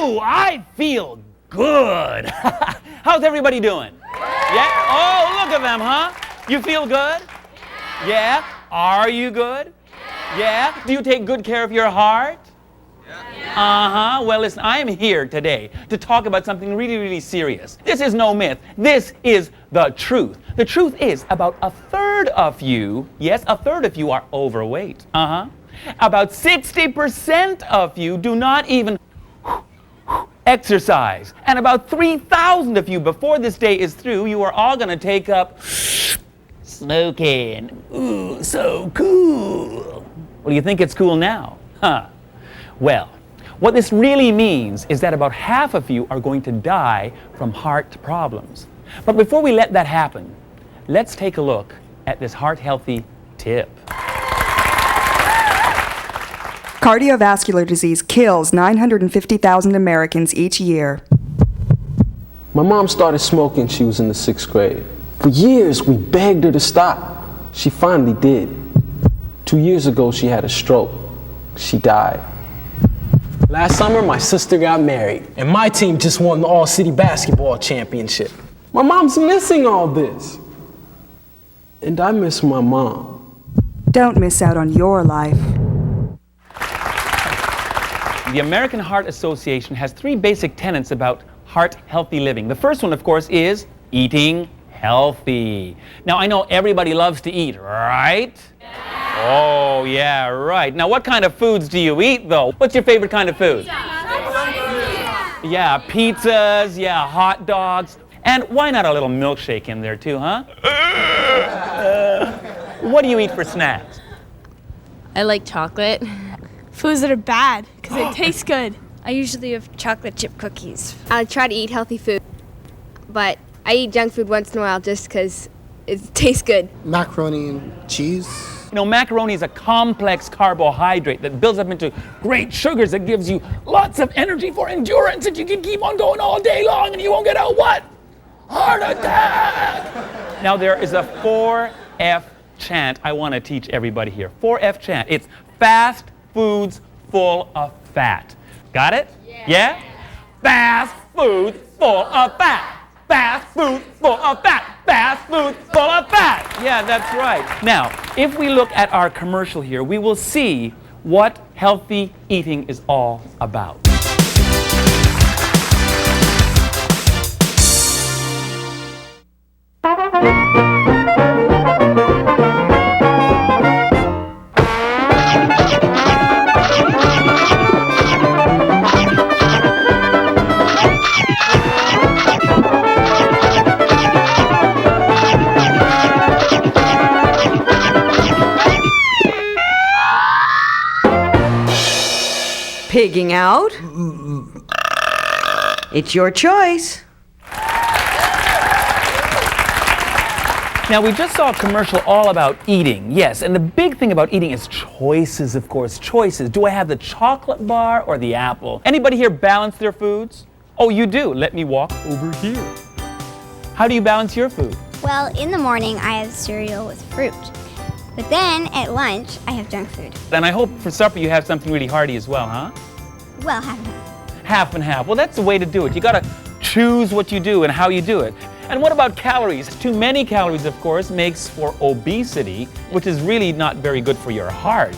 Ooh, I feel good. How's everybody doing? Yeah? Oh, look at them, huh? You feel good? Yeah? Are you good? Yeah? Do you take good care of your heart? Uh-huh. Well, listen, I am here today to talk about something really, really serious. This is no myth. This is the truth. The truth is about a third of you, yes, a third of you are overweight. Uh-huh. About 60% of you do not even exercise. And about 3,000 of you, before this day is through, you are all going to take up smoking. Ooh, so cool. Well, do you think it's cool now? Huh. Well, what this really means is that about half of you are going to die from heart problems. But before we let that happen, let's take a look at this heart-healthy tip. Cardiovascular disease kills 950,000 Americans each year. My mom started smoking when she was in the 6th grade. For years, we begged her to stop. She finally did. 2 years ago, she had a stroke. She died. Last summer, my sister got married, and my team just won the all-city basketball championship. My mom's missing all this. And I miss my mom. Don't miss out on your life. The American Heart Association has 3 basic tenets about heart-healthy living. The first one, of course, is eating healthy. Now, I know everybody loves to eat, right? Oh, yeah, right. Now, what kind of foods do you eat, though? What's your favorite kind of food? Yeah, pizzas, yeah, hot dogs. And why not a little milkshake in there, too, huh? What do you eat for snacks? I like chocolate. Foods that are bad, because they taste good. I usually have chocolate chip cookies. I try to eat healthy food, but I eat junk food once in a while just because it tastes good. Macaroni and cheese. You know, macaroni is a complex carbohydrate that builds up into great sugars that gives you lots of energy for endurance, and you can keep on going all day long and you won't get a what? Heart attack! Now there is a 4F chant I want to teach everybody here. 4F chant. It's fast foods full of fat. Got it? Yeah? Fast foods full of fat. Fast food full of fat. Fast food full of fat. Yeah, that's right. Now, if we look at our commercial here, we will see what healthy eating is all about. Pigging out? It's your choice. Now, we just saw a commercial all about eating, yes, and the big thing about eating is choices, of course, choices. Do I have the chocolate bar or the apple? Anybody here balance their foods? Oh, you do. Let me walk over here. How do you balance your food? Well, in the morning, I have cereal with fruit. But then, at lunch, I have junk food. And I hope for supper you have something really hearty as well, huh? Well, half and half. Half and half. Well, that's the way to do it. You gotta choose what you do and how you do it. And what about calories? Too many calories, of course, makes for obesity, which is really not very good for your heart.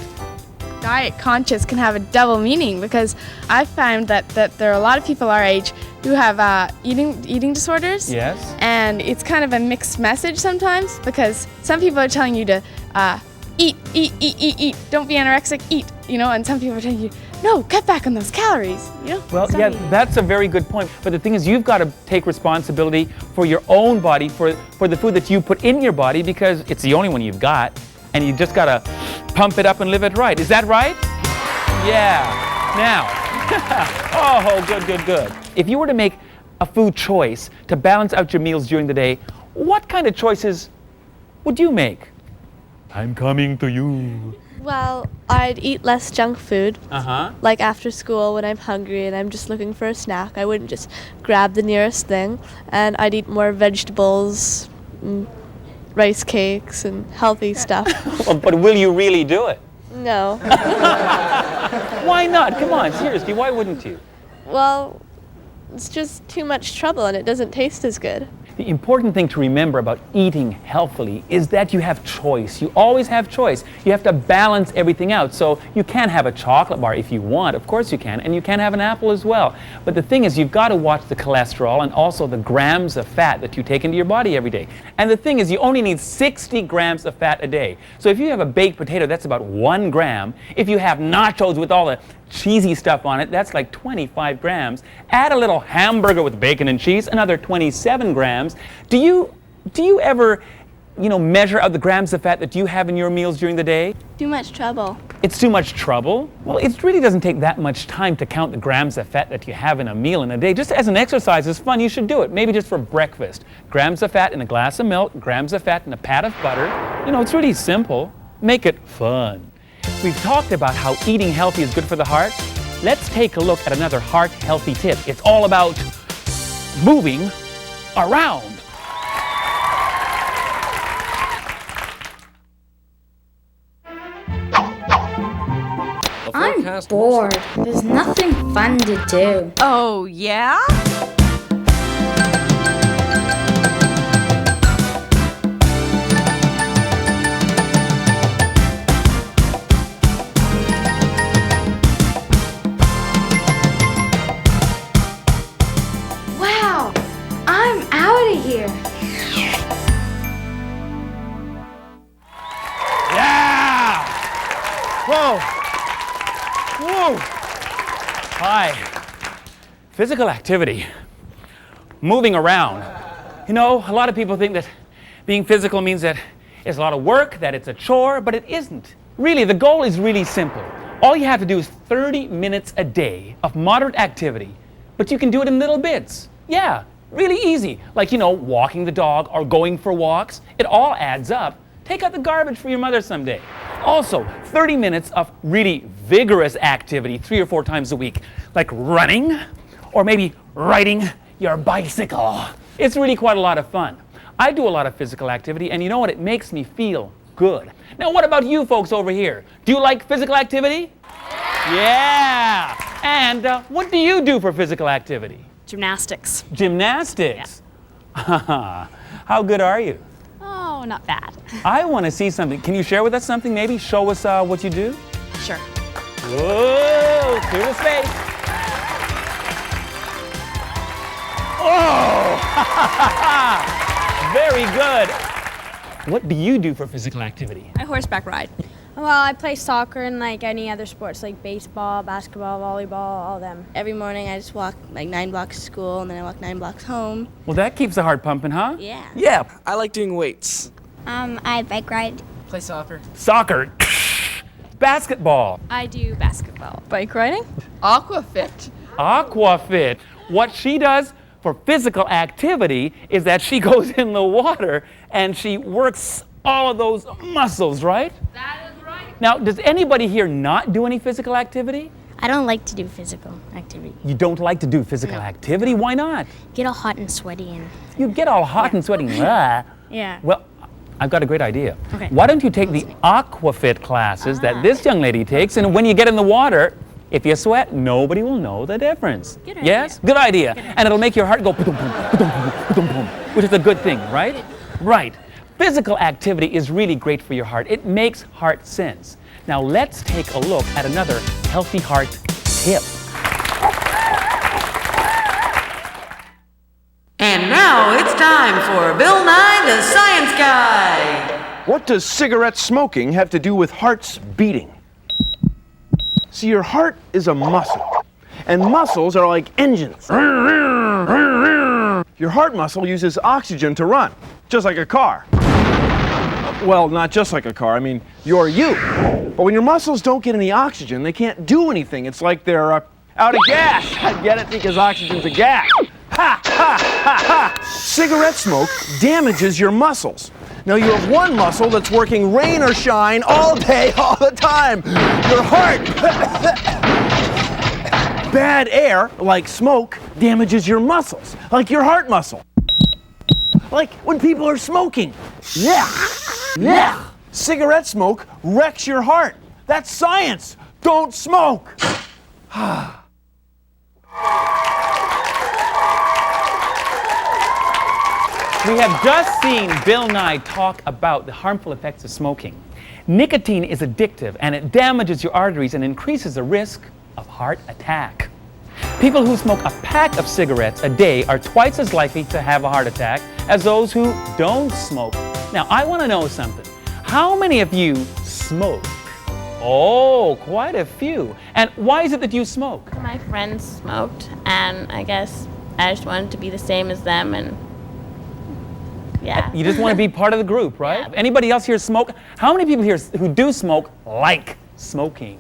Diet conscious can have a double meaning, because I found that there are a lot of people our age who have eating disorders. Yes. And it's kind of a mixed message sometimes, because some people are telling you to eat, don't be anorexic, eat, and some people are telling you, no, cut back on those calories, Well, yeah, that's a very good point. But the thing is, you've got to take responsibility for your own body, for the food that you put in your body, because it's the only one you've got, and you just got to pump it up and live it right. Is that right? Yeah. Now, oh, good. If you were to make a food choice to balance out your meals during the day, what kind of choices would you make? I'm coming to you. Well, I'd eat less junk food. Uh-huh. Like after school when I'm hungry and I'm just looking for a snack, I wouldn't just grab the nearest thing. And I'd eat more vegetables, rice cakes, and healthy stuff. But will you really do it? No. Why not? Come on, seriously, why wouldn't you? Well, it's just too much trouble and it doesn't taste as good. The important thing to remember about eating healthily is that you have choice. You always have choice. You have to balance everything out. So you can have a chocolate bar if you want, of course you can, and you can have an apple as well. But the thing is, you've got to watch the cholesterol and also the grams of fat that you take into your body every day. And the thing is, you only need 60 grams of fat a day. So if you have a baked potato, that's about 1 gram. If you have nachos with all the cheesy stuff on it, that's like 25 grams. Add a little hamburger with bacon and cheese, another 27 grams. Do you ever, measure out the grams of fat that you have in your meals during the day? Too much trouble. It's too much trouble? Well, it really doesn't take that much time to count the grams of fat that you have in a meal in a day. Just as an exercise, it's fun, you should do it. Maybe just for breakfast. Grams of fat in a glass of milk, grams of fat in a pat of butter. It's really simple. Make it fun. We've talked about how eating healthy is good for the heart. Let's take a look at another heart healthy tip. It's all about moving around. I'm bored. There's nothing fun to do. Oh, yeah? Wow, I'm out of here. Yeah! Whoa! Whoa! Hi. Physical activity. Moving around. A lot of people think that being physical means that it's a lot of work, that it's a chore, but it isn't. Really, the goal is really simple. All you have to do is 30 minutes a day of moderate activity, but you can do it in little bits. Yeah, really easy. Like, walking the dog or going for walks. It all adds up. Take out the garbage for your mother someday. Also, 30 minutes of really vigorous activity 3 or 4 times a week, like running or maybe riding your bicycle. It's really quite a lot of fun. I do a lot of physical activity, and you know what? It makes me feel good. Now, what about you folks over here? Do you like physical activity? Yeah! And what do you do for physical activity? Gymnastics. Gymnastics? Yeah. How good are you? Oh, not bad. I want to see something. Can you share with us something maybe? Show us what you do? Sure. Whoa! Clear the space. Oh! Very good. What do you do for physical activity? I horseback ride. Well, I play soccer and like any other sports like baseball, basketball, volleyball, all of them. Every morning I just walk like 9 blocks to school and then I walk 9 blocks home. Well, that keeps the heart pumping, huh? Yeah. Yeah. I like doing weights. I bike ride. Play soccer. Soccer. Basketball. I do basketball. Bike riding? Aquafit. Aquafit. What she does for physical activity is that she goes in the water and she works all of those muscles, right? That is right. Now, does anybody here not do any physical activity? I don't like to do physical activity. You don't like to do physical activity? Why not? Get all hot and sweaty and... You get all hot and sweaty. Yeah. Well, I've got a great idea. Okay. Why don't you take the Aquafit classes that this young lady takes, and when you get in the water, if you sweat, nobody will know the difference. Good idea. Yes? Good idea. And it'll make your heart go boom, boom, boom, which is a good thing, right? Right. Physical activity is really great for your heart. It makes heart sense. Now let's take a look at another healthy heart tip. And now it's time for Bill Nye the Science Guy. What does cigarette smoking have to do with hearts beating? See, your heart is a muscle, and muscles are like engines. Your heart muscle uses oxygen to run, just like a car. Well, not just like a car, I mean, you're you. But when your muscles don't get any oxygen, they can't do anything. It's like they're out of gas. I get it, because oxygen's a gas. Ha, ha, ha, ha. Cigarette smoke damages your muscles. Now you have one muscle that's working rain or shine all day, all the time. Your heart. Bad air, like smoke, damages your muscles, like your heart muscle. Like when people are smoking. Yeah. Yeah. Cigarette smoke wrecks your heart. That's science. Don't smoke. We have just seen Bill Nye talk about the harmful effects of smoking. Nicotine is addictive and it damages your arteries and increases the risk of heart attack. People who smoke a pack of cigarettes a day are twice as likely to have a heart attack as those who don't smoke. Now, I want to know something. How many of you smoke? Oh, quite a few. And why is it that you smoke? My friends smoked, and I guess I just wanted to be the same as them, and yeah. You just want to be part of the group, right? Yeah. Anybody else here smoke? How many people here who do smoke like smoking?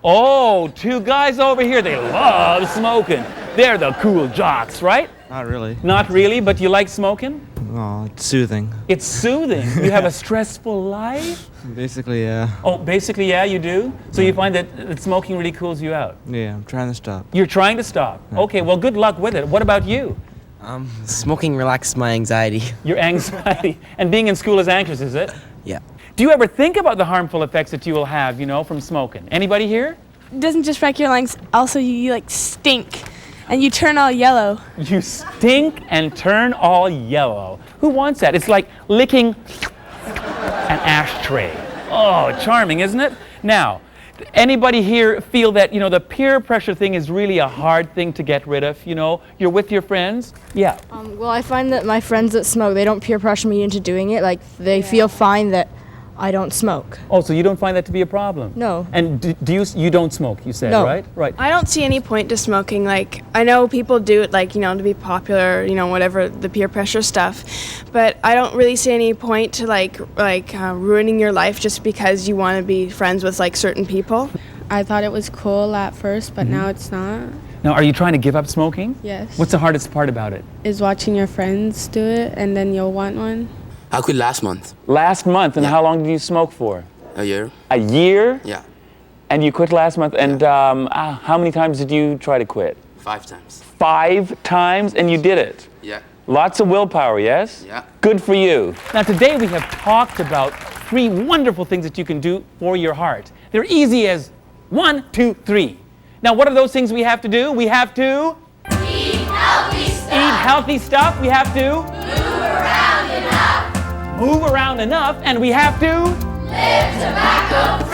Oh, two guys over here, they love smoking. They're the cool jocks, right? Not really. Not really, but you like smoking? Oh, it's soothing. It's soothing. You have a stressful life? Basically, yeah. Oh, basically, yeah, you do? So you find that smoking really cools you out? Yeah, I'm trying to stop. You're trying to stop? Okay, well, good luck with it. What about you? Smoking relaxes my anxiety. Your anxiety. And being in school is anxious, is it? Yeah. Do you ever think about the harmful effects that you will have, you know, from smoking? Anybody here? It doesn't just wreck your lungs, also you like stink and you turn all yellow. You stink and turn all yellow. Who wants that? It's like licking an ashtray. Oh, charming, isn't it? Now, anybody here feel that, you know, the peer pressure thing is really a hard thing to get rid of? You know, you're with your friends? Yeah. Well, I find that my friends that smoke, they don't peer pressure me into doing it. Like, they feel fine that I don't smoke. Oh, so you don't find that to be a problem? No. And do you don't smoke, you said, No. right? Right. I don't see any point to smoking. Like, I know people do it, like, you know, to be popular, you know, whatever, the peer pressure stuff. But I don't really see any point to, ruining your life just because you want to be friends with, like, certain people. I thought it was cool at first, but now it's not. Now, are you trying to give up smoking? Yes. What's the hardest part about it? Is watching your friends do it, and then you'll want one. I quit last month. Last month? And how long did you smoke for? A year. A year? Yeah. And you quit last month? And how many times did you try to quit? 5 times. 5 times? And you did it? Yeah. Lots of willpower, yes? Yeah. Good for you. Now, today we have talked about 3 wonderful things that you can do for your heart. They're easy as 1, 2, 3. Now, what are those things we have to do? We have to eat healthy stuff. Eat healthy stuff. We have to move around enough, and we have to live tobacco-free.